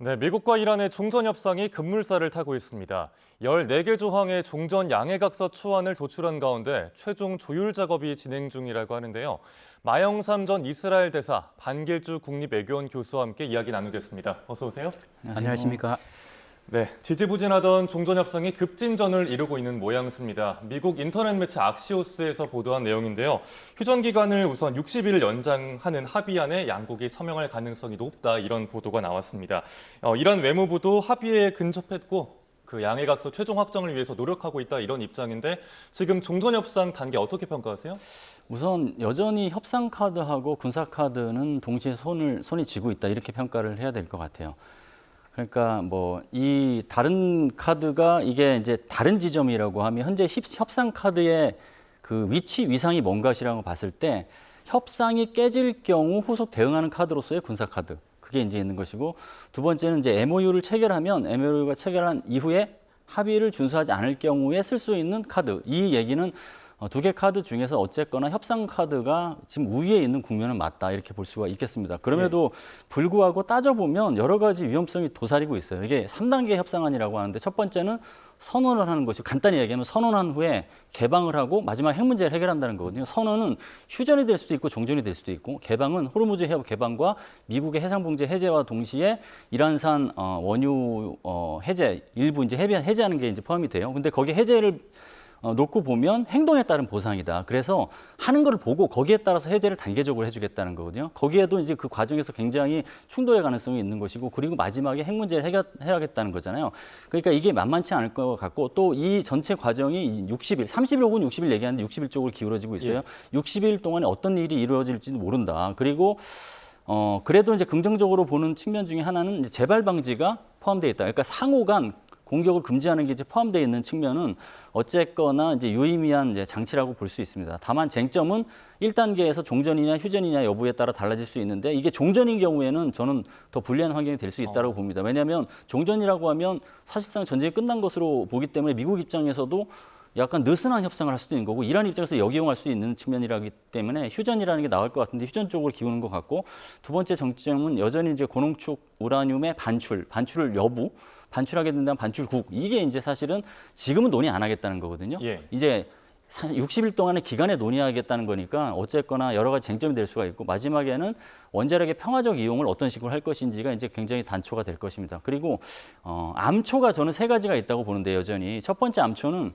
네, 미국과 이란의 종전 협상이 급물살을 타고 있습니다. 14개 조항의 종전 양해각서 초안을 도출한 가운데 최종 조율 작업이 진행 중이라고 하는데요. 마영삼 전 이스라엘 대사, 반길주 국립외교원 교수와 함께 이야기 나누겠습니다. 어서 오세요. 안녕하십니까. 네, 지지부진하던 종전 협상이 급진전을 이루고 있는 모양새입니다. 미국 인터넷 매체 악시오스에서 보도한 내용인데요. 휴전 기간을 우선 60일 연장하는 합의안에 양국이 서명할 가능성이 높다, 이런 보도가 나왔습니다. 이란 외무부도 합의에 근접했고 그 양해각서 최종 확정을 위해서 노력하고 있다, 이런 입장인데 지금 종전 협상 단계 어떻게 평가하세요? 우선 여전히 협상 카드하고 군사 카드는 동시에 손이 쥐고 있다, 이렇게 평가를 해야 될 것 같아요. 그러니까 뭐 이 다른 카드가 이게 이제 다른 지점이라고 하면 현재 협상 카드의 그 위치 위상이 뭔가시라고 봤을 때 협상이 깨질 경우 후속 대응하는 카드로서의 군사 카드, 그게 이제 있는 것이고, 두 번째는 이제 MOU를 체결하면 MOU가 체결한 이후에 합의를 준수하지 않을 경우에 쓸 수 있는 카드, 이 얘기는 두 개 카드 중에서 어쨌거나 협상 카드가 지금 우위에 있는 국면은 맞다, 이렇게 볼 수가 있겠습니다. 그럼에도 불구하고 따져보면 여러 가지 위험성이 도사리고 있어요. 이게 3단계 협상안이라고 하는데 첫 번째는 선언을 하는 것이, 간단히 얘기하면 선언한 후에 개방을 하고 마지막 핵 문제를 해결한다는 거거든요. 선언은 휴전이 될 수도 있고 종전이 될 수도 있고, 개방은 호르무즈 해협 개방과 미국의 해상봉제 해제와 동시에 이란산 원유 해제, 일부 이제 해제하는 게 이제 포함이 돼요. 근데 거기 해제를 놓고 보면 행동에 따른 보상이다. 그래서 하는 걸 보고 거기에 따라서 해제를 단계적으로 해주겠다는 거거든요. 거기에도 이제 그 과정에서 굉장히 충돌의 가능성이 있는 것이고, 그리고 마지막에 핵 문제를 해결하겠다는 거잖아요. 그러니까 이게 만만치 않을 것 같고, 또 이 전체 과정이 60일, 30일 혹은 60일 얘기하는데 60일 쪽으로 기울어지고 있어요. 60일 동안에 어떤 일이 이루어질지도 모른다. 그리고 그래도 이제 긍정적으로 보는 측면 중에 하나는 이제 재발 방지가 포함되어 있다. 그러니까 상호간 공격을 금지하는 게 이제 포함되어 있는 측면은 어쨌거나 이제 유의미한 이제 장치라고 볼 수 있습니다. 다만 쟁점은 1단계에서 종전이냐 휴전이냐 여부에 따라 달라질 수 있는데, 이게 종전인 경우에는 저는 더 불리한 환경이 될 수 있다고 봅니다. 왜냐하면 종전이라고 하면 사실상 전쟁이 끝난 것으로 보기 때문에 미국 입장에서도 약간 느슨한 협상을 할 수도 있는 거고, 이란 입장에서 역이용할 수 있는 측면이라기 때문에 휴전이라는 게 나올 것 같은데 휴전 쪽으로 기우는 것 같고, 두 번째 정점은 여전히 이제 고농축 우라늄의 반출 여부, 반출하게 된다면 반출국, 이게 이제 사실은 지금은 논의 안 하겠다는 거거든요. 이제 60일 동안의 기간에 논의하겠다는 거니까 어쨌거나 여러 가지 쟁점이 될 수가 있고, 마지막에는 원자력의 평화적 이용을 어떤 식으로 할 것인지가 이제 굉장히 단초가 될 것입니다. 그리고 암초가 저는 세 가지가 있다고 보는데, 여전히 첫 번째 암초는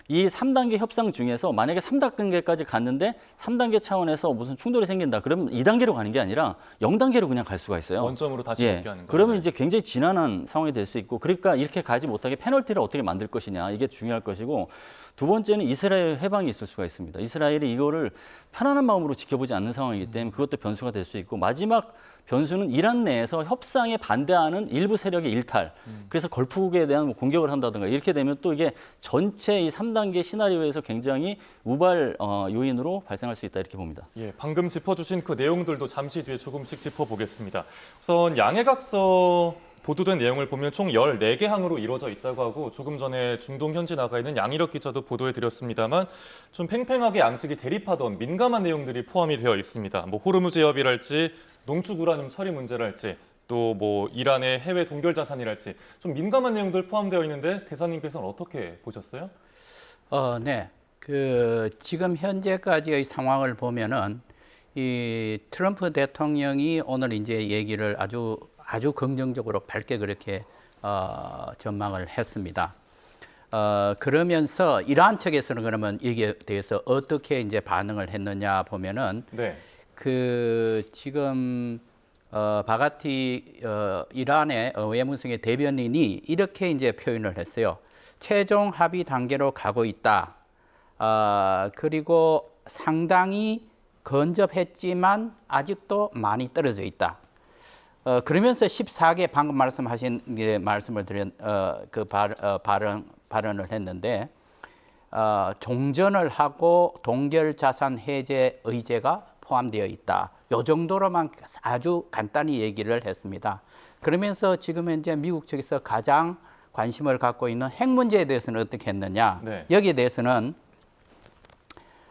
이 3단계 협상 중에서 만약에 3단계까지 갔는데 3단계 차원에서 무슨 충돌이 생긴다, 그러면 2단계로 가는 게 아니라 0단계로 그냥 갈 수가 있어요. 원점으로 다시 복귀하는 거예요. 그러면 이제 굉장히 지난한 상황이 될 수 있고, 그러니까 이렇게 가지 못하게 페널티를 어떻게 만들 것이냐, 이게 중요할 것이고, 두 번째는 이스라엘 해방이 있을 수가 있습니다. 이스라엘이 이거를 편안한 마음으로 지켜보지 않는 상황이기 때문에 그것도 변수가 될 수 있고, 마지막 변수는 이란 내에서 협상에 반대하는 일부 세력의 일탈, 그래서 걸프국에 대한 뭐 공격을 한다든가, 이렇게 되면 또 이게 전체 이 3단계 시나리오에서 굉장히 우발 요인으로 발생할 수 있다, 이렇게 봅니다. 방금 짚어주신 그 내용들도 잠시 뒤에 조금씩 짚어보겠습니다. 우선 양해각서 보도된 내용을 보면 총 14개 항으로 이루어져 있다고 하고, 조금 전에 중동 현지 나가 있는 양희력 기자도 보도해드렸습니다만 좀 팽팽하게 양측이 대립하던 민감한 내용들이 포함이 되어 있습니다. 뭐 호르무즈 해협이랄지 농축 우라늄 처리 문제랄지, 또 뭐 이란의 해외 동결 자산이랄지 좀 민감한 내용들 포함되어 있는데, 대사님께서는 어떻게 보셨어요? 네. 지금 현재까지의 상황을 보면은 이 트럼프 대통령이 오늘 이제 얘기를 아주 긍정적으로 밝게 그렇게 전망을 했습니다. 그러면서 이란 측에서는 그러면 여기에 대해서 어떻게 이제 반응을 했느냐 보면은, 지금 바가티 이란의 외무성의 대변인이 이렇게 이제 표현을 했어요. 최종 합의 단계로 가고 있다. 그리고 상당히 근접했지만 아직도 많이 떨어져 있다. 그러면서 14개 방금 말씀하신 말씀을 드린 발언을 했는데, 종전을 하고 동결 자산 해제 의제가 포함되어 있다. 이 정도로만 아주 간단히 얘기를 했습니다. 그러면서 지금 현재 미국 측에서 가장 관심을 갖고 있는 핵 문제에 대해서는 어떻게 했느냐. 여기에 대해서는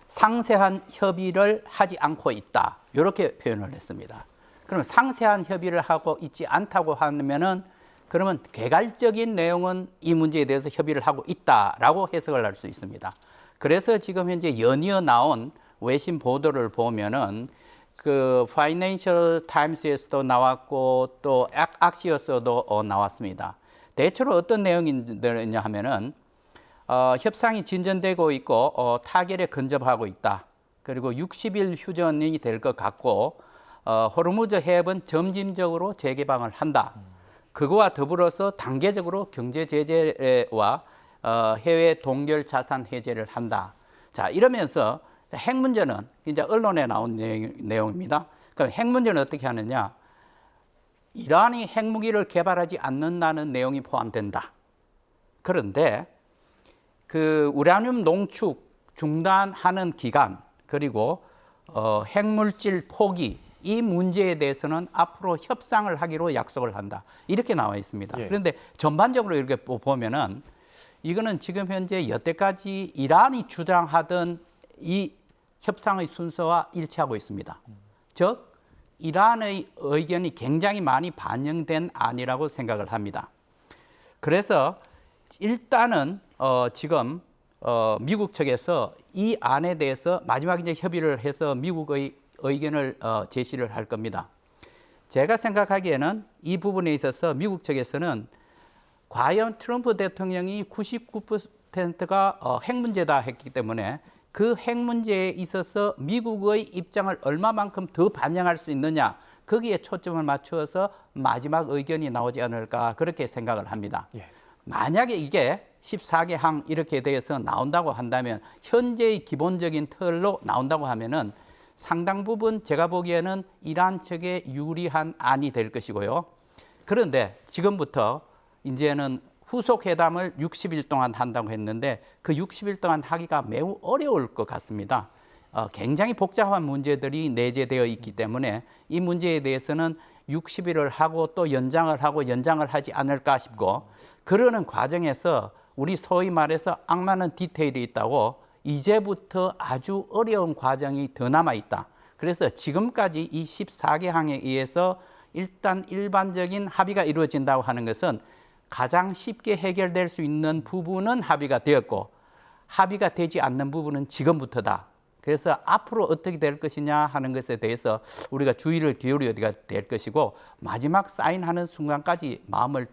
상세한 협의를 하지 않고 있다, 이렇게 표현을 했습니다. 그럼 상세한 협의를 하고 있지 않다고 하면은 그러면 개괄적인 내용은 이 문제에 대해서 협의를 하고 있다라고 해석을 할 수 있습니다. 그래서 지금 현재 연이어 나온 외신 보도를 보면은 그 파이낸셜 타임스에서도 나왔고 또 악시어스도 나왔습니다. 대체로 어떤 내용이냐 하면은 협상이 진전되고 있고 타결에 근접하고 있다. 그리고 60일 휴전이 될 것 같고 호르무즈 해협은 점진적으로 재개방을 한다. 그거와 더불어서 단계적으로 경제 제재와 해외 동결 자산 해제를 한다. 자, 이러면서 핵 문제는 이제 언론에 나온 내용입니다. 그럼 핵 문제는 어떻게 하느냐? 이란이 핵무기를 개발하지 않는다는 내용이 포함된다. 그런데 그 우라늄 농축 중단하는 기간 그리고 핵물질 포기 이 문제에 대해서는 앞으로 협상을 하기로 약속을 한다. 이렇게 나와 있습니다. 예. 그런데 전반적으로 이렇게 보면은 이거는 지금 현재 여태까지 이란이 주장하던 이 협상의 순서와 일치하고 있습니다. 즉 이란의 의견이 굉장히 많이 반영된 안이라고 생각을 합니다. 그래서 일단은 지금 미국 측에서 이 안에 대해서 마지막에 이제 협의를 해서 미국의 의견을 제시를 할 겁니다. 제가 생각하기에는 이 부분에 있어서 미국 측에서는 과연 트럼프 대통령이 99%가 핵 문제다 했기 때문에 그 핵 문제에 있어서 미국의 입장을 얼마만큼 더 반영할 수 있느냐 거기에 초점을 맞추어서 마지막 의견이 나오지 않을까 그렇게 생각을 합니다. 예. 만약에 이게 14개 항 이렇게 돼서 나온다고 한다면 현재의 기본적인 틀로 나온다고 하면은 상당 부분 제가 보기에는 이란 측에 유리한 안이 될 것이고요. 그런데 지금부터 이제는 후속 회담을 60일 동안 한다고 했는데 그 60일 동안 하기가 매우 어려울 것 같습니다. 굉장히 복잡한 문제들이 내재되어 있기 때문에 이 문제에 대해서는 60일을 하고 또 연장을 하지 않을까 싶고 그러는 과정에서 우리 소위 말해서 악마는 디테일이 있다고 이제부터 아주 어려운 과정이 더 남아 있다. 그래서 지금까지 이 14개 항에 의해서 일단 일반적인 합의가 이루어진다고 하는 것은 가장 쉽게 해결될 수 있는 부분은 합의가 되었고 합의가 되지 않는 부분은 지금부터다. 그래서 앞으로 어떻게 될 것이냐 하는 것에 대해서 우리가 주의를 기울여야 될 것이고 마지막 사인하는 순간까지 마음을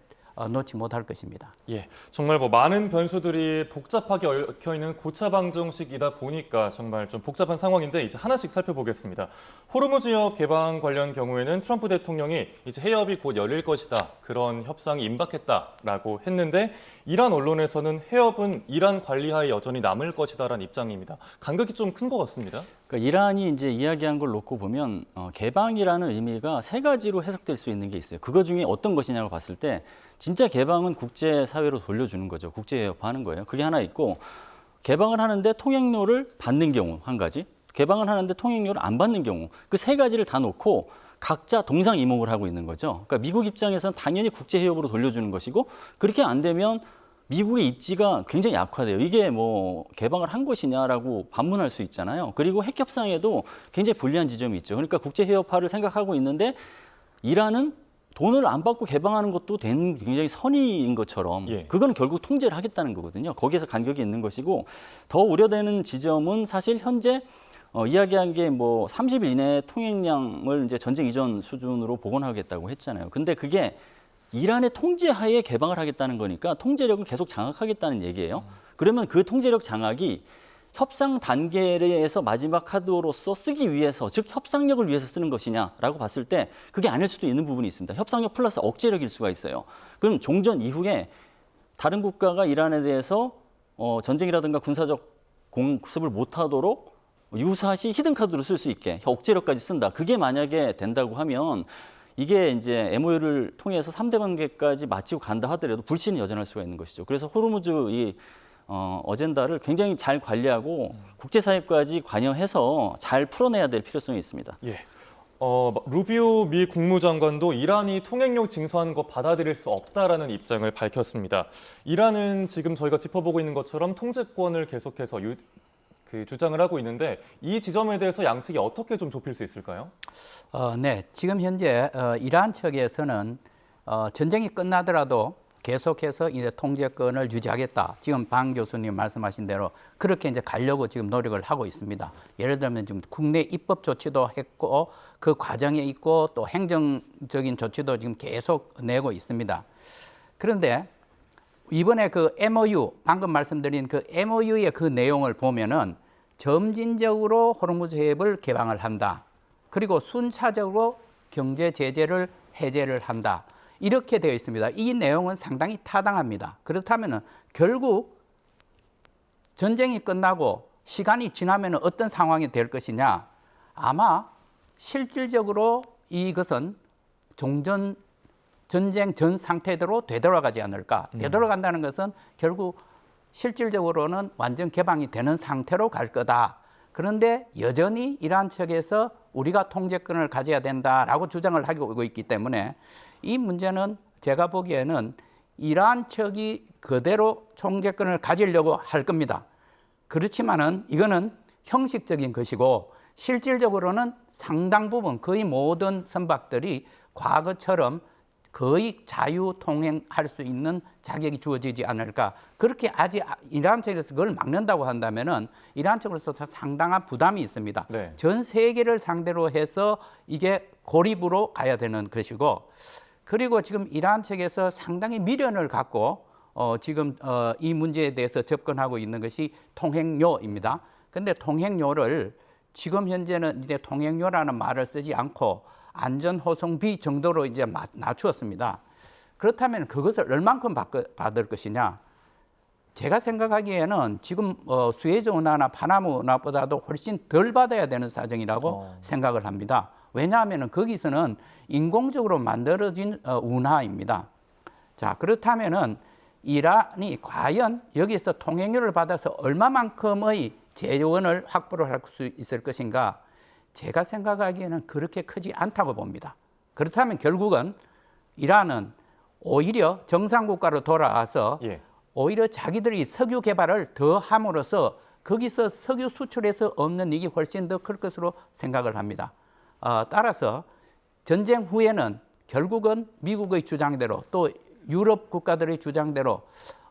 놓지 못할 것입니다. 예, 정말 많은 변수들이 복잡하게 얽혀 있는 고차 방정식이다 보니까 정말 좀 복잡한 상황인데 이제 하나씩 살펴보겠습니다. 호르무즈역 개방 관련 경우에는 트럼프 대통령이 이제 해협이 곧 열릴 것이다. 그런 협상이 임박했다라고 했는데 이란 언론에서는 해협은 이란 관리하에 여전히 남을 것이다라는 입장입니다. 간극이 좀 큰 것 같습니다. 그러니까 이란이 이제 이야기한 걸 놓고 보면 개방이라는 의미가 세 가지로 해석될 수 있는 게 있어요. 그거 중에 어떤 것이냐고 봤을 때 진짜 개방은 국제사회로 돌려주는 거죠. 국제해협화하는 거예요. 그게 하나 있고 개방을 하는데 통행료를 받는 경우 한 가지, 개방을 하는데 통행료를 안 받는 경우 그 세 가지를 다 놓고 각자 동상이몽을 하고 있는 거죠. 그러니까 미국 입장에서는 당연히 국제해협으로 돌려주는 것이고 그렇게 안 되면 미국의 입지가 굉장히 약화돼요. 이게 뭐 개방을 한 것이냐라고 반문할 수 있잖아요. 그리고 핵협상에도 굉장히 불리한 지점이 있죠. 그러니까 국제해협화를 생각하고 있는데 이란은 돈을 안 받고 개방하는 것도 굉장히 선의인 것처럼 예. 그건 결국 통제를 하겠다는 거거든요. 거기에서 간격이 있는 것이고 더 우려되는 지점은 사실 현재 이야기한 게 뭐 30일 이내 통행량을 이제 전쟁 이전 수준으로 복원하겠다고 했잖아요. 근데 그게 이란의 통제하에 개방을 하겠다는 거니까 통제력을 계속 장악하겠다는 얘기예요. 그러면 그 통제력 장악이 협상 단계에서 마지막 카드로서 쓰기 위해서, 즉 협상력을 위해서 쓰는 것이냐라고 봤을 때 그게 아닐 수도 있는 부분이 있습니다. 협상력 플러스 억제력일 수가 있어요. 그럼 종전 이후에 다른 국가가 이란에 대해서 전쟁이라든가 군사적 공습을 못하도록 유사시 히든카드로 쓸 수 있게 억제력까지 쓴다. 그게 만약에 된다고 하면 이게 이제 MOU를 통해서 3대 관계까지 마치고 간다 하더라도 불씨는 여전할 수가 있는 것이죠. 그래서 호르무즈 이 어젠다를 굉장히 잘 관리하고 국제사회까지 관여해서 잘 풀어내야 될 필요성이 있습니다. 예. 루비오 미 국무장관도 이란이 통행료 징수하는 거 받아들일 수 없다라는 입장을 밝혔습니다. 이란은 지금 저희가 짚어보고 있는 것처럼 통제권을 계속해서 주장을 하고 있는데 이 지점에 대해서 양측이 어떻게 좀 좁힐 수 있을까요? 네, 지금 현재 이란 측에서는 전쟁이 끝나더라도 계속해서 이제 통제권을 유지하겠다. 지금 방 교수님 말씀하신 대로 그렇게 이제 가려고 지금 노력을 하고 있습니다. 예를 들면 지금 국내 입법 조치도 했고 그 과정에 있고 또 행정적인 조치도 지금 계속 내고 있습니다. 그런데 이번에 그 MOU 방금 말씀드린 그 MOU의 그 내용을 보면은 점진적으로 호르무즈 해협을 개방을 한다. 그리고 순차적으로 경제 제재를 해제를 한다. 이렇게 되어 있습니다. 이 내용은 상당히 타당합니다. 그렇다면 결국 전쟁이 끝나고 시간이 지나면 어떤 상황이 될 것이냐? 아마 실질적으로 이것은 전쟁 전 상태대로 되돌아가지 않을까. 되돌아간다는 것은 결국 실질적으로는 완전 개방이 되는 상태로 갈 거다. 그런데 여전히 이란 측에서 우리가 통제권을 가져야 된다라고 주장을 하고 있기 때문에 이 문제는 제가 보기에는 이란 측이 그대로 통제권을 가지려고 할 겁니다. 그렇지만은 이거는 형식적인 것이고 실질적으로는 상당 부분 거의 모든 선박들이 과거처럼 거의 자유 통행할 수 있는 자격이 주어지지 않을까. 그렇게 아직 이란 측에서 그걸 막는다고 한다면은 이란 측으로서 상당한 부담이 있습니다. 네. 전 세계를 상대로 해서 이게 고립으로 가야 되는 것이고, 그리고 지금 이란 측에서 상당히 미련을 갖고 지금 이 문제에 대해서 접근하고 있는 것이 통행료입니다. 근데 통행료를 지금 현재는 이제 통행료라는 말을 쓰지 않고 안전호송비 정도로 이제 낮추었습니다. 그렇다면 그것을 얼만큼 받을 것이냐? 제가 생각하기에는 지금 수에즈 운하나 파나마 운하보다도 훨씬 덜 받아야 되는 사정이라고 생각을 합니다. 왜냐하면 거기서는 인공적으로 만들어진 운하입니다. 자, 그렇다면은 이란이 과연 여기서 통행료를 받아서 얼마만큼의 재원을 확보를 할 수 있을 것인가? 제가 생각하기에는 그렇게 크지 않다고 봅니다. 그렇다면 결국은 이란은 오히려 정상국가로 돌아와서 오히려 자기들이 석유 개발을 더 함으로써 거기서 석유 수출에서 얻는 이익이 훨씬 더 클 것으로 생각을 합니다. 따라서 전쟁 후에는 결국은 미국의 주장대로 또 유럽 국가들의 주장대로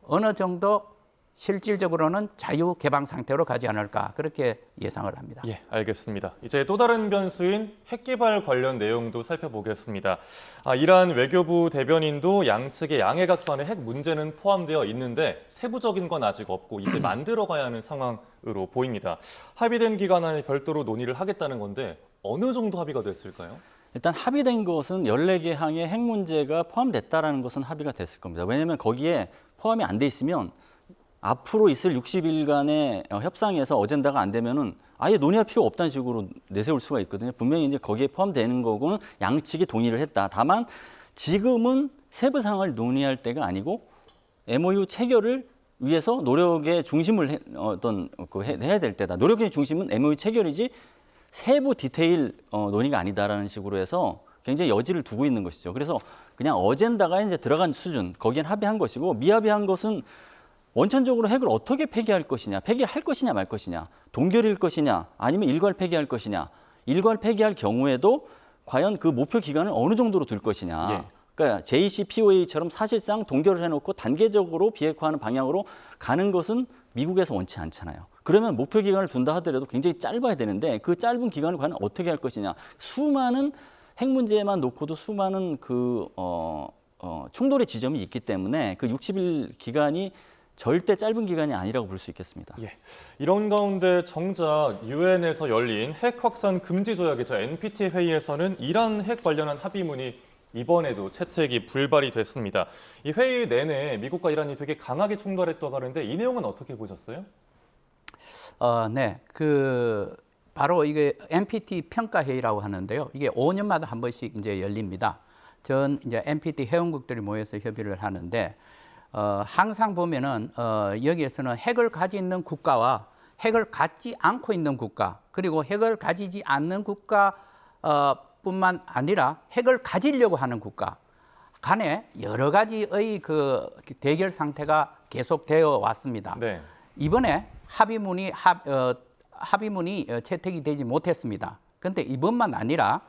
어느 정도 실질적으로는 자유 개방 상태로 가지 않을까 그렇게 예상을 합니다. 예, 알겠습니다. 이제 또 다른 변수인 핵 개발 관련 내용도 살펴보겠습니다. 이란 외교부 대변인도 양측의 양해각선에 핵 문제는 포함되어 있는데 세부적인 건 아직 없고 이제 만들어가야 하는 상황으로 보입니다. 합의된 기간 안에 별도로 논의를 하겠다는 건데 어느 정도 합의가 됐을까요? 일단 합의된 것은 14개 항에 핵 문제가 포함됐다라는 것은 합의가 됐을 겁니다. 왜냐하면 거기에 포함이 안 돼 있으면 앞으로 있을 60일간의 협상에서 어젠다가 안 되면은 아예 논의할 필요 없다는 식으로 내세울 수가 있거든요. 분명히 이제 거기에 포함되는 거고는 양측이 동의를 했다. 다만 지금은 세부 사항을 논의할 때가 아니고 MOU 체결을 위해서 노력의 중심을 해야 될 때다. 노력의 중심은 MOU 체결이지 세부 디테일 논의가 아니다라는 식으로 해서 굉장히 여지를 두고 있는 것이죠. 그래서 그냥 어젠다가 이제 들어간 수준, 거기엔 합의한 것이고 미합의한 것은 원천적으로 핵을 어떻게 폐기할 것이냐, 폐기할 것이냐 말 것이냐, 동결일 것이냐, 아니면 일괄 폐기할 것이냐, 일괄 폐기할 경우에도 과연 그 목표 기간을 어느 정도로 둘 것이냐. 그러니까 JCPOA처럼 사실상 동결을 해놓고 단계적으로 비핵화하는 방향으로 가는 것은 미국에서 원치 않잖아요. 그러면 목표 기간을 둔다 하더라도 굉장히 짧아야 되는데 그 짧은 기간을 과연 어떻게 할 것이냐. 수많은 핵 문제만 놓고도 수많은 충돌의 지점이 있기 때문에 그 60일 기간이 절대 짧은 기간이 아니라고 볼 수 있겠습니다. 예. 이런 가운데 정작 유엔에서 열린 핵 확산 금지 조약이죠. NPT 회의에서는 이란 핵 관련한 합의문이 이번에도 채택이 불발이 됐습니다. 이 회의 내내 미국과 이란이 되게 강하게 충돌했다고 하는데 이 내용은 어떻게 보셨어요? 네, 바로 이게 NPT 평가 회의라고 하는데요. 이게 5년마다 한 번씩 이제 열립니다. 이제 NPT 회원국들이 모여서 협의를 하는데 항상 보면은 여기에서는 핵을 가지고 있는 국가와 핵을 갖지 않고 있는 국가 그리고 핵을 가지지 않는 국가 뿐만 아니라 핵을 가지려고 하는 국가 간에 여러 가지의 그 대결 상태가 계속되어 왔습니다. 네. 이번에 합의문이 채택이 되지 못했습니다. 그런데 이번만 아니라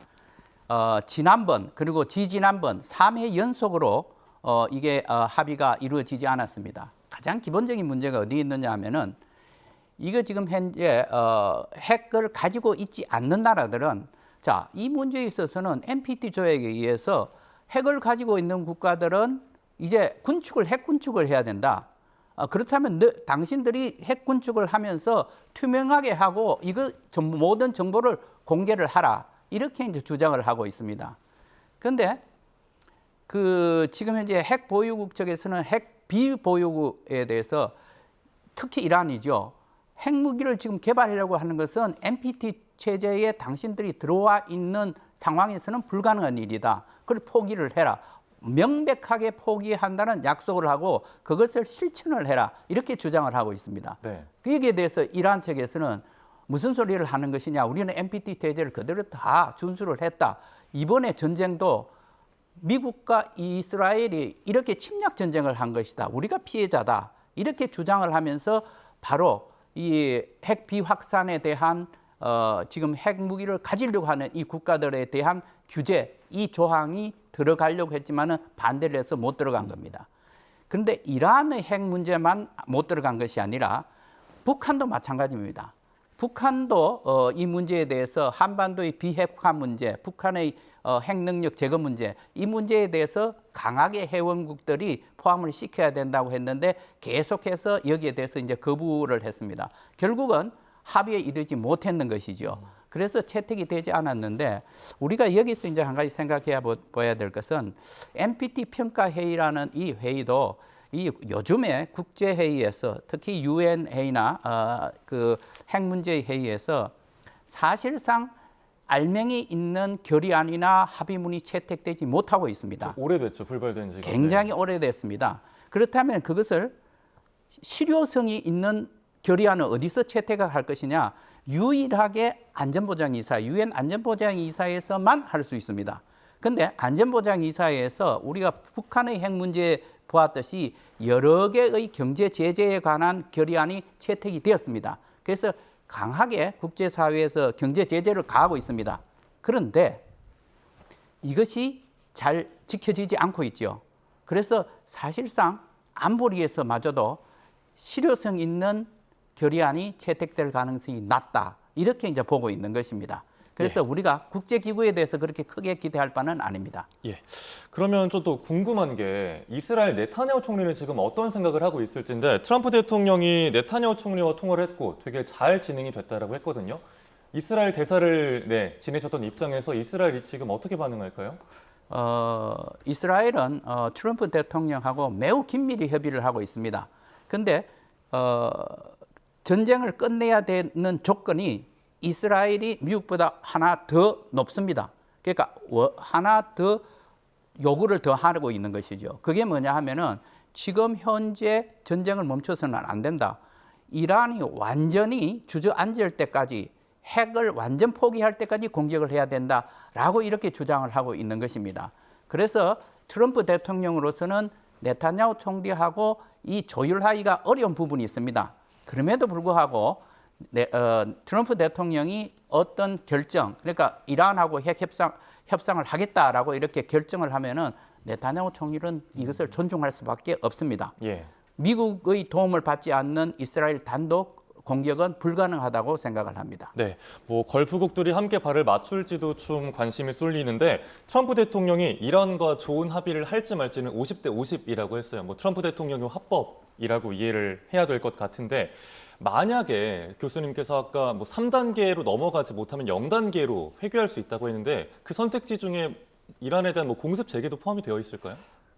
지난번 그리고 지지난번 3회 연속으로 이게 합의가 이루어지지 않았습니다. 가장 기본적인 문제가 어디 있느냐 하면은 이거 지금 현재 핵을 가지고 있지 않는 나라들은 자, 이 문제에 있어서는 NPT 조약에 의해서 핵을 가지고 있는 국가들은 이제 핵 군축을 해야 된다. 그렇다면 당신들이 핵 군축을 하면서 투명하게 하고 이거 모든 정보를 공개를 하라. 이렇게 이제 주장을 하고 있습니다. 그런데 지금 현재 핵 보유국 쪽에서는 핵 비보유국에 대해서 특히 이란이죠. 핵무기를 지금 개발하려고 하는 것은 NPT 체제에 당신들이 들어와 있는 상황에서는 불가능한 일이다. 그걸 포기를 해라. 명백하게 포기한다는 약속을 하고 그것을 실천을 해라. 이렇게 주장을 하고 있습니다. 네. 여기에 대해서 이란 측에서는 무슨 소리를 하는 것이냐. 우리는 NPT 체제를 그대로 다 준수를 했다. 이번에 전쟁도 미국과 이스라엘이 이렇게 침략 전쟁을 한 것이다. 우리가 피해자다. 이렇게 주장을 하면서 바로 이 핵 비확산에 대한 지금 핵무기를 가지려고 하는 이 국가들에 대한 규제, 이 조항이 들어가려고 했지만은 반대를 해서 못 들어간 겁니다. 그런데 이란의 핵 문제만 못 들어간 것이 아니라 북한도 마찬가지입니다. 북한도 이 문제에 대해서 한반도의 비핵화 문제, 북한의 핵 능력 제거 문제, 이 문제에 대해서 강하게 회원국들이 포함을 시켜야 된다고 했는데 계속해서 여기에 대해서 이제 거부를 했습니다. 결국은 합의에 이르지 못했는 것이죠. 그래서 채택이 되지 않았는데 우리가 여기서 이제 한 가지 생각해야 봐야 될 것은 NPT 평가 회의라는 이 회의도 이 요즘에 국제 회의에서 특히 UN 회의나 그 핵 문제 회의에서 사실상 알맹이 있는 결의안이나 합의문이 채택되지 못하고 있습니다. 오래됐죠, 불발된 지가. 굉장히 오래됐습니다. 그렇다면 그것을 실효성이 있는 결의안을 어디서 채택을 할 것이냐? 유일하게 안전보장이사, UN 안전보장이사에서만 할 수 있습니다. 그런데 안전보장이사에서 우리가 북한의 핵 문제에 보았듯이 여러 개의 경제 제재에 관한 결의안이 채택이 되었습니다. 그래서 강하게 국제사회에서 경제 제재를 가하고 있습니다. 그런데 이것이 잘 지켜지지 않고 있죠. 그래서 사실상 안보리에서마저도 실효성 있는 결의안이 채택될 가능성이 낮다. 이렇게 이제 보고 있는 것입니다. 그래서 우리가 국제기구에 대해서 그렇게 크게 기대할 바는 아닙니다. 예. 그러면 좀 또 궁금한 게 이스라엘 네타냐후 총리는 지금 어떤 생각을 하고 있을지인데 트럼프 대통령이 네타냐후 총리와 통화를 했고 되게 잘 진행이 됐다라고 했거든요. 이스라엘 대사를 지내셨던 입장에서 이스라엘이 지금 어떻게 반응할까요? 이스라엘은 트럼프 대통령하고 매우 긴밀히 협의를 하고 있습니다. 그런데 전쟁을 끝내야 되는 조건이 이스라엘이 미국보다 하나 더 높습니다. 그러니까 하나 더 요구를 더 하고 있는 것이죠. 그게 뭐냐 하면은 지금 현재 전쟁을 멈춰서는 안 된다. 이란이 완전히 주저앉을 때까지 핵을 완전 포기할 때까지 공격을 해야 된다라고 이렇게 주장을 하고 있는 것입니다. 그래서 트럼프 대통령으로서는 네타냐후 총리하고 이 조율하기가 어려운 부분이 있습니다. 그럼에도 불구하고 트럼프 대통령이 어떤 결정, 그러니까 이란하고 핵 협상을 하겠다라고 이렇게 결정을 하면은 네타냐후 총리는 이것을 존중할 수밖에 없습니다. 예. 미국의 도움을 받지 않는 이스라엘 단독 공격은 불가능하다고 생각을 합니다. 네, 뭐 걸프국들이 함께 발을 맞출지도 좀 관심이 쏠리는데 트럼프 대통령이 이란과 좋은 합의를 할지 말지는 50대 50이라고 했어요. 뭐 트럼프 대통령이 합법이라고 이해를 해야 될 것 같은데 만약에 교수님께서 아까 뭐 3단계로 넘어가지 못하면 0단계로 회귀할 수 있다고 했는데 그 선택지 중에 이란에 대한 뭐 공습 재개도 포함이 되어 있을까요?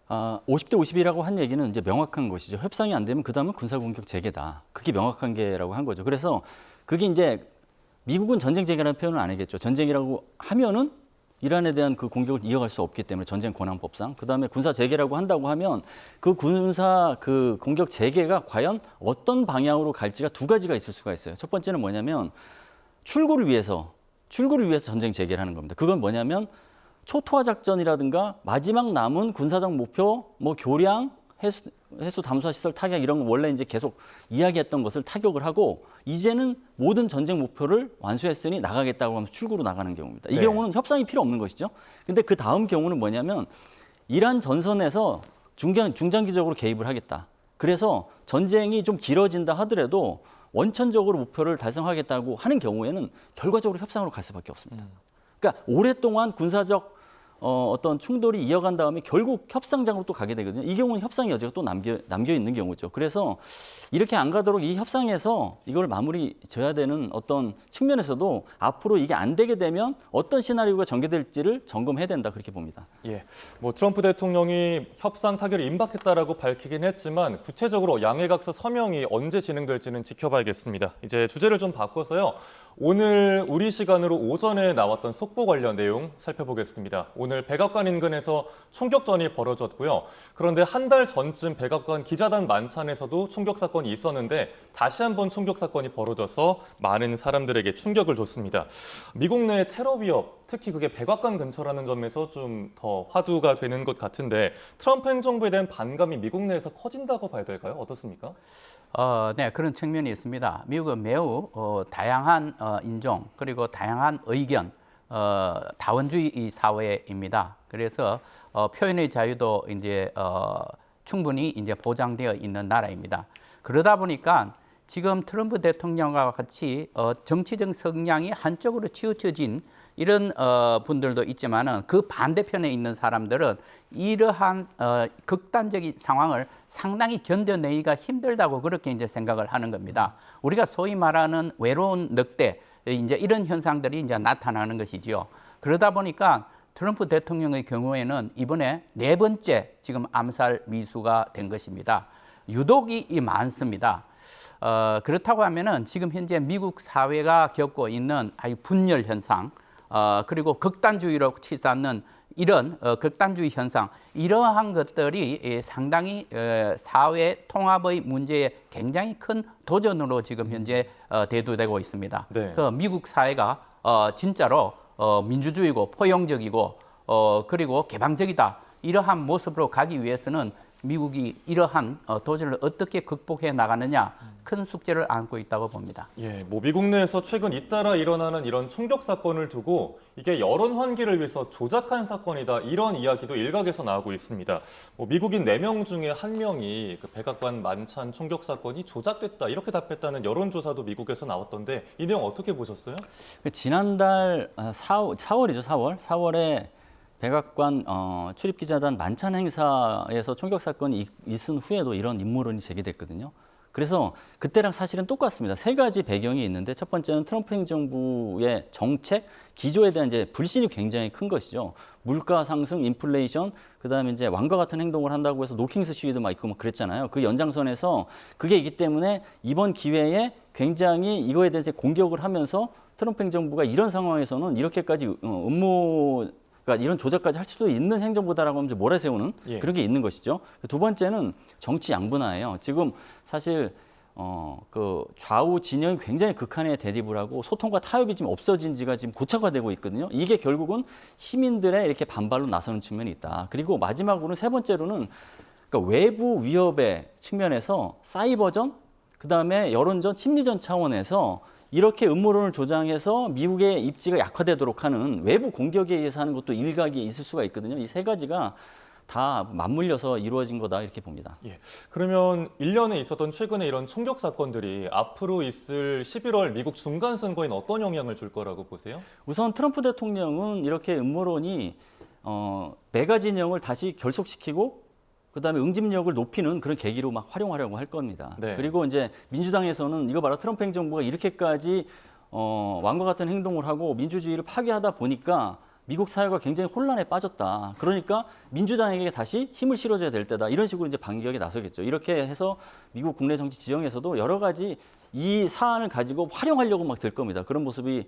50대 50이라고 한 얘기는 이제 명확한 것이죠. 협상이 안 되면 그 다음은 군사공격 재개다. 그게 명확한 게라고 한 거죠. 그래서 그게 이제 미국은 전쟁 재개라는 표현은 안 하겠죠. 전쟁이라고 하면은 이란에 대한 그 공격을 이어갈 수 없기 때문에 전쟁 권한법상. 그 다음에 군사 재개라고 한다고 하면 그 군사 그 공격 재개가 과연 어떤 방향으로 갈지가 두 가지가 있을 수가 있어요. 첫 번째는 뭐냐면 출구를 위해서 전쟁 재개를 하는 겁니다. 그건 뭐냐면 초토화 작전이라든가 마지막 남은 군사적 목표, 뭐 교량, 해수 담수화 시설 타격 이런 거 원래 이제 계속 이야기했던 것을 타격을 하고 이제는 모든 전쟁 목표를 완수했으니 나가겠다고 하면서 출구로 나가는 경우입니다. 이 네. 경우는 협상이 필요 없는 것이죠. 근데 그 다음 경우는 뭐냐면 이란 전선에서 중장기적으로 개입을 하겠다. 그래서 전쟁이 좀 길어진다 하더라도 원천적으로 목표를 달성하겠다고 하는 경우에는 결과적으로 협상으로 갈 수밖에 없습니다. 그러니까 오랫동안 군사적 어떤 충돌이 이어간 다음에 결국 협상장으로 또 가게 되거든요. 이 경우는 협상의 여지가 또 남겨 있는 경우죠. 그래서 이렇게 안 가도록 이 협상에서 이걸 마무리 져야 되는 어떤 측면에서도 앞으로 이게 안 되게 되면 어떤 시나리오가 전개될지를 점검해야 된다 그렇게 봅니다. 예, 뭐 트럼프 대통령이 협상 타결이 임박했다라고 밝히긴 했지만 구체적으로 양해각서 서명이 언제 진행될지는 지켜봐야겠습니다. 이제 주제를 좀 바꿔서요. 오늘 우리 시간으로 오전에 나왔던 속보 관련 내용 살펴보겠습니다. 오늘 백악관 인근에서 총격전이 벌어졌고요. 그런데 한 달 전쯤 백악관 기자단 만찬에서도 총격 사건이 있었는데 다시 한번 총격 사건이 벌어져서 많은 사람들에게 충격을 줬습니다. 미국 내 테러 위협, 특히 그게 백악관 근처라는 점에서 좀 더 화두가 되는 것 같은데 트럼프 행정부에 대한 반감이 미국 내에서 커진다고 봐야 될까요? 어떻습니까? 네, 그런 측면이 있습니다. 미국은 매우 다양한 인종 그리고 다양한 의견, 다원주의 사회입니다. 그래서 표현의 자유도 이제 충분히 이제 보장되어 있는 나라입니다. 그러다 보니까 지금 트럼프 대통령과 같이 정치적 성향이 한쪽으로 치우쳐진 이런 분들도 있지만은 그 반대편에 있는 사람들은 이러한 극단적인 상황을 상당히 견뎌내기가 힘들다고 그렇게 이제 생각을 하는 겁니다. 우리가 소위 말하는 외로운 늑대 이제 이런 현상들이 이제 나타나는 것이지요. 그러다 보니까 트럼프 대통령의 경우에는 이번에 4번째 지금 암살 미수가 된 것입니다. 유독이 많습니다. 그렇다고 하면은 지금 현재 미국 사회가 겪고 있는 아주 분열 현상, 그리고 극단주의로 치닫는 이런 극단주의 현상, 이러한 것들이 상당히 사회 통합의 문제에 굉장히 큰 도전으로 지금 현재 대두되고 있습니다. 네. 그 미국 사회가 진짜로 민주주의고 포용적이고 그리고 개방적이다, 이러한 모습으로 가기 위해서는 미국이 이러한 도전을 어떻게 극복해 나가느냐, 큰 숙제를 안고 있다고 봅니다. 예, 뭐 미국 내에서 최근 잇따라 일어나는 이런 총격 사건을 두고 이게 여론 환기를 위해서 조작한 사건이다, 이런 이야기도 일각에서 나오고 있습니다. 뭐 미국인 4명 중에 1명이 그 백악관 만찬 총격 사건이 조작됐다 이렇게 답했다는 여론조사도 미국에서 나왔던데 이 내용 어떻게 보셨어요? 지난달 4월이죠, 4월에 백악관 출입기자단 만찬 행사에서 총격 사건이 있은 후에도 이런阴谋論이 제기됐거든요. 그래서 그때랑 사실은 똑같습니다. 3가지 배경이 있는데 첫 번째는 트럼프 행정부의 정책, 기조에 대한 이제 불신이 굉장히 큰 것이죠. 물가 상승, 인플레이션, 그다음에 이제 왕과 같은 행동을 한다고 해서 노킹스 시위도 막 있고 막 그랬잖아요. 그 연장선에서 그게 있기 때문에 이번 기회에 굉장히 이거에 대해서 공격을 하면서 트럼프 행정부가 이런 상황에서는 이렇게까지 그러니까 이런 조작까지 할 수도 있는 행정부다라고 하면서 몰아세우는 예. 그런 게 있는 것이죠. 두 번째는 정치 양분화예요. 지금 사실 그 좌우 진영이 굉장히 극한의 대립을 하고 소통과 타협이 지금 없어진 지가 지금 고착화되고 있거든요. 이게 결국은 시민들의 이렇게 반발로 나서는 측면이 있다. 그리고 마지막으로는 3번째로는 그러니까 외부 위협의 측면에서 사이버전, 그다음에 여론전, 심리전 차원에서 이렇게 음모론을 조장해서 미국의 입지가 약화되도록 하는 외부 공격에 의해서 하는 것도 일각이 있을 수가 있거든요. 이 3가지가 다 맞물려서 이루어진 거다 이렇게 봅니다. 예. 그러면 1년에 있었던 최근에 이런 총격 사건들이 앞으로 있을 11월 미국 중간 선거에는 어떤 영향을 줄 거라고 보세요? 우선 트럼프 대통령은 이렇게 음모론이 메가 진영을 다시 결속시키고 그다음에 응집력을 높이는 그런 계기로 막 활용하려고 할 겁니다. 네. 그리고 이제 민주당에서는 이거 봐라, 트럼프 행정부가 이렇게까지 왕과 같은 행동을 하고 민주주의를 파괴하다 보니까 미국 사회가 굉장히 혼란에 빠졌다. 그러니까 민주당에게 다시 힘을 실어줘야 될 때다. 이런 식으로 이제 반격에 나서겠죠. 이렇게 해서 미국 국내 정치 지형에서도 여러 가지 이 사안을 가지고 활용하려고 막 될 겁니다. 그런 모습이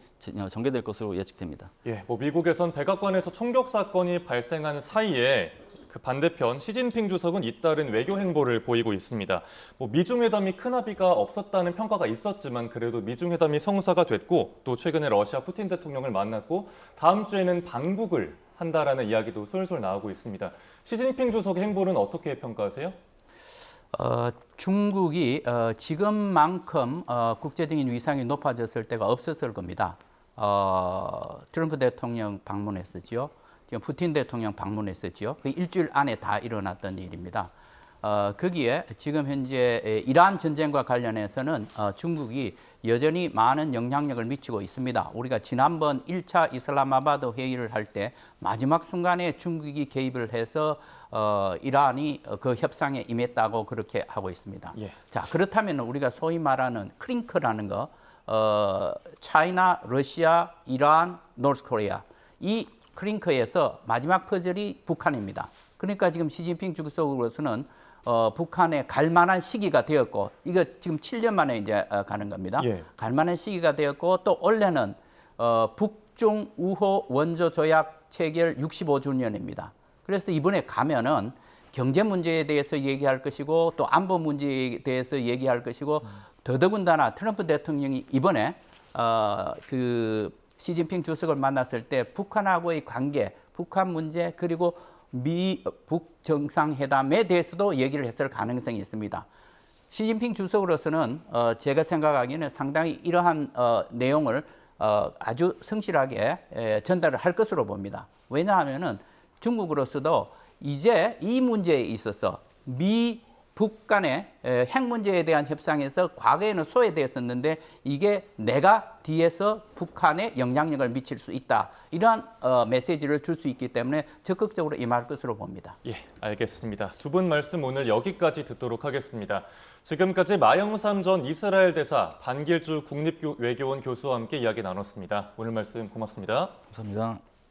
전개될 것으로 예측됩니다. 예, 뭐 미국에선 백악관에서 총격 사건이 발생한 사이에 그 반대편 시진핑 주석은 잇따른 외교 행보를 보이고 있습니다. 뭐 미중 회담이 큰 합의가 없었다는 평가가 있었지만 그래도 미중 회담이 성사가 됐고 또 최근에 러시아 푸틴 대통령을 만났고 다음 주에는 방북을 한다라는 이야기도 솔솔 나오고 있습니다. 시진핑 주석의 행보는 어떻게 평가하세요? 중국이 지금만큼 국제적인 위상이 높아졌을 때가 없었을 겁니다. 트럼프 대통령 방문했었지요. 지금 푸틴 대통령 방문했었지요. 그 일주일 안에 다 일어났던 일입니다. 거기에 지금 현재 이란 전쟁과 관련해서는 중국이 여전히 많은 영향력을 미치고 있습니다. 우리가 지난번 1차 이슬라마바드 회의를 할 때 마지막 순간에 중국이 개입을 해서 이란이 그 협상에 임했다고 그렇게 하고 있습니다. 예. 자, 그렇다면 우리가 소위 말하는 크링크라는 거, 차이나, 러시아, 이란, 노스코리아 이 크링크에서 마지막 퍼즐이 북한입니다. 그러니까 지금 시진핑 주석으로서는 북한에 갈 만한 시기가 되었고, 이거 지금 7년 만에 이제 가는 겁니다. 예. 갈 만한 시기가 되었고, 또 올해는 북중 우호 원조 조약 체결 65주년입니다. 그래서 이번에 가면은 경제 문제에 대해서 얘기할 것이고, 또 안보 문제에 대해서 얘기할 것이고, 더더군다나 트럼프 대통령이 이번에 그 시진핑 주석을 만났을 때 북한하고의 관계, 북한 문제, 그리고 미북 정상회담에 대해서도 얘기를 했을 가능성이 있습니다. 시진핑 주석으로서는 제가 생각하기에는 상당히 이러한 내용을 아주 성실하게 전달을 할 것으로 봅니다. 왜냐하면은 중국으로서도 이제 이 문제에 있어서 미북 간의 핵 문제에 대한 협상에서 과거에는 소외되었었는데 이게 내가 뒤에서 북한에 영향력을 미칠 수 있다. 이러한 메시지를 줄 수 있기 때문에 적극적으로 임할 것으로 봅니다. 예, 알겠습니다. 두 분 말씀 오늘 여기까지 듣도록 하겠습니다. 지금까지 마영삼 전 이스라엘 대사, 반길주 국립외교원 교수와 함께 이야기 나눴습니다. 오늘 말씀 고맙습니다. 감사합니다.